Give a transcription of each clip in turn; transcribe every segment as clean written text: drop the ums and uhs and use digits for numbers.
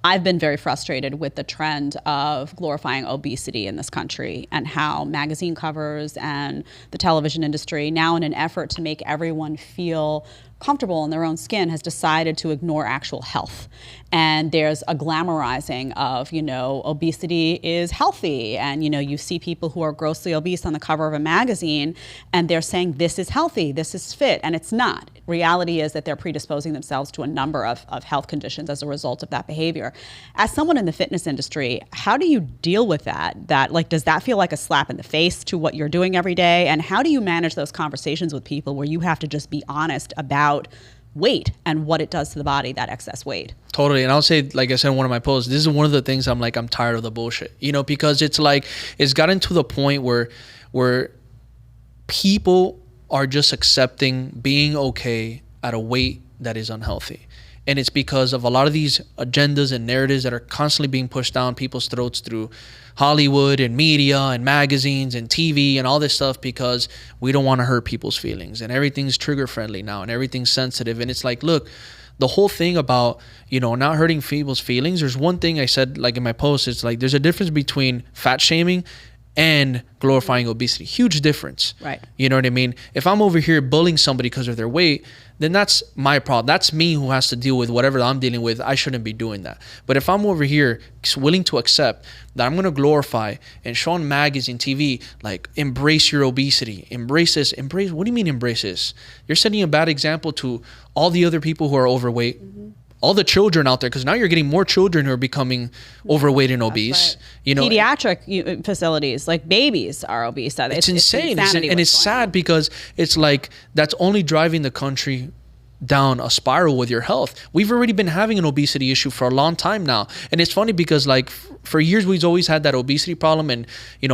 I've been very frustrated with the trend of glorifying obesity in this country, and how magazine covers and the television industry, now in an effort to make everyone feel comfortable in their own skin, has decided to ignore actual health. And there's a glamorizing of, obesity is healthy. And, you see people who are grossly obese on the cover of a magazine, and they're saying this is healthy, this is fit, and it's not. Reality is that they're predisposing themselves to a number of health conditions as a result of that behavior. As someone in the fitness industry, how do you deal with that? Does that feel like a slap in the face to what you're doing every day? And how do you manage those conversations with people where you have to just be honest about weight and what it does to the body, that excess weight? Totally. And I'll say, like I said in one of my posts, this is one of the things I'm tired of the bullshit, because it's gotten to the point where people are just accepting being okay at a weight that is unhealthy. And it's because of a lot of these agendas and narratives that are constantly being pushed down people's throats through Hollywood and media and magazines and TV and all this stuff, because we don't want to hurt people's feelings, and everything's trigger friendly now and everything's sensitive. And it's look, the whole thing about, not hurting people's feelings, there's one thing I said in my post, it's there's a difference between fat shaming and glorifying obesity. Huge difference. Right. You know what I mean? If I'm over here bullying somebody because of their weight, then that's my problem. That's me who has to deal with whatever I'm dealing with. I shouldn't be doing that. But if I'm over here willing to accept that I'm going to glorify and show on magazine, TV, embrace your obesity, embrace this, what do you mean embrace this? You're setting a bad example to all the other people who are overweight. Mm-hmm. All the children out there, because now you're getting more children who are becoming overweight and obese. Right. Pediatric facilities, babies are obese. It's insane. It's sad because it's that's only driving the country down a spiral with your health. We've already been having an obesity issue for a long time now. And it's funny because for years we've always had that obesity problem and,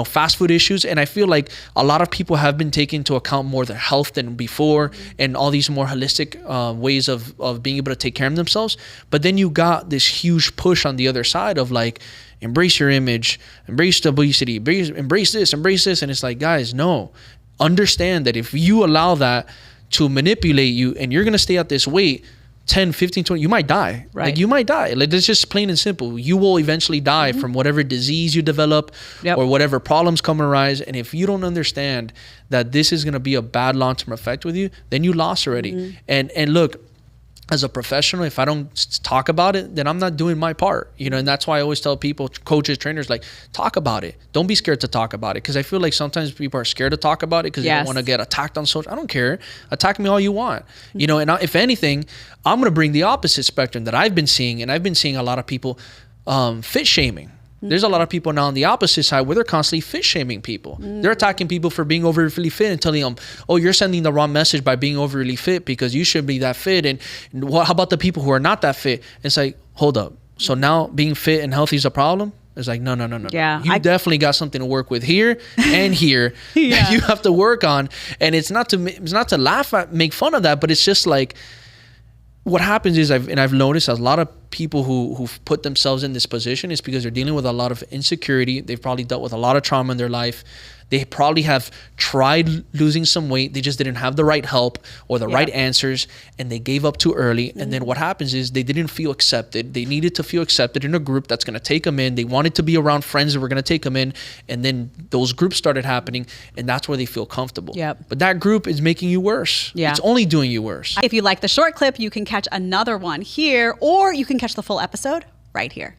fast food issues. And I feel like a lot of people have been taking into account more their health than before, and all these more holistic ways of being able to take care of themselves. But then you got this huge push on the other side of embrace your image, embrace the obesity, embrace this. And it's guys, no. Understand that if you allow that to manipulate you and you're going to stay at this weight 10, 15, 20, you might die. Right. You might die. It's just plain and simple. You will eventually die from whatever disease you develop or whatever problems come arise. And if you don't understand that this is going to be a bad long-term effect with you, then you lost already. Mm-hmm. And look, as a professional, if I don't talk about it, then I'm not doing my part, and that's why I always tell people, coaches, trainers, talk about it. Don't be scared to talk about it, because I feel like sometimes people are scared to talk about it because they don't want to get attacked on social. I don't care. Attack me all you want, and if anything, I'm going to bring the opposite spectrum that I've been seeing, and I've been seeing a lot of people fit shaming. There's a lot of people now on the opposite side where they're constantly fit shaming people. They're attacking people for being overly fit and telling them, oh, you're sending the wrong message by being overly fit because you should be that fit. And how about the people who are not that fit? It's hold up. So now being fit and healthy is a problem? It's no. Yeah, you definitely got something to work with here and here that you have to work on. And it's not to laugh at, make fun of that, but it's just what happens is I've noticed a lot of people who've put themselves in this position is because they're dealing with a lot of insecurity. They've probably dealt with a lot of trauma in their life. They probably have tried losing some weight. They just didn't have the right help or the right answers, and they gave up too early. Mm-hmm. And then what happens is they didn't feel accepted. They needed to feel accepted in a group that's going to take them in. They wanted to be around friends that were going to take them in. And then those groups started happening, and that's where they feel comfortable. Yep. But that group is making you worse. Yeah. It's only doing you worse. If you like the short clip, you can catch another one here, or you can catch the full episode right here.